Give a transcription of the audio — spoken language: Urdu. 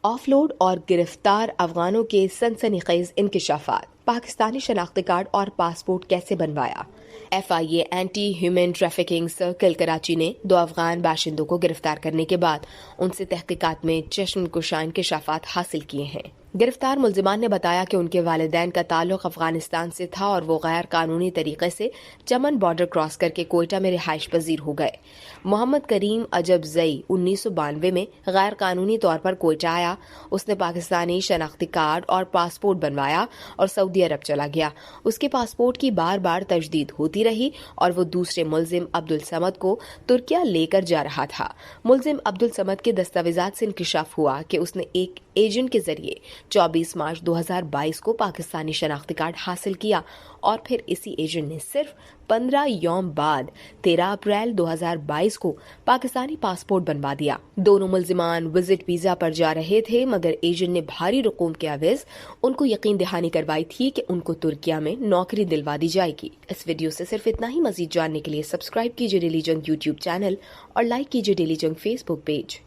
آف لوڈ اور گرفتار افغانوں کے سنسنی خیز انکشافات، پاکستانی شناختی کارڈ اور پاسپورٹ کیسے بنوایا۔ FIA anti human trafficking circle Karachi نے 2 افغان باشندوں کو گرفتار کرنے کے بعد ان سے تحقیقات میں چشم کشا انکشافات حاصل کیے ہیں۔ گرفتار ملزمان نے بتایا کہ ان کے والدین کا تعلق افغانستان سے تھا اور وہ غیر قانونی طریقے سے چمن بارڈر کراس کر کے کوئٹہ میں رہائش پذیر ہو گئے۔ محمد کریم عجب زئی 1992 میں غیر قانونی طور پر کوئٹہ آیا۔ اس نے پاکستانی شناختی کارڈ اور پاسپورٹ بنوایا اور سعودی عرب چلا گیا۔ اس کے پاسپورٹ کی بار بار تجدید ہوتی رہی اور وہ دوسرے ملزم عبدالصمد کو ترکیہ لے کر جا رہا تھا۔ ملزم عبدالصمد کے دستاویزات سے انکشاف ہوا کہ اس نے ایک ایجنٹ کے ذریعے 24 مارچ 2022 کو پاکستانی شناختی کارڈ حاصل کیا اور پھر اسی ایجنٹ نے صرف 15 یوم بعد 13 اپریل 2022 کو پاکستانی پاسپورٹ بنوا دیا۔ دونوں ملزمان وزٹ ویزا پر جا رہے تھے مگر ایجنٹ نے بھاری رقوم کے عوض ان کو یقین دہانی کروائی تھی کہ ان کو ترکیہ میں نوکری دلوا دی جائے گی۔ اس ویڈیو سے صرف اتنا ہی، مزید جاننے کے لیے سبسکرائب کیجیے ڈیلی جنگ یوٹیوب چینل اور لائک کیجیے ڈیلی جنگ فیس بک پیج۔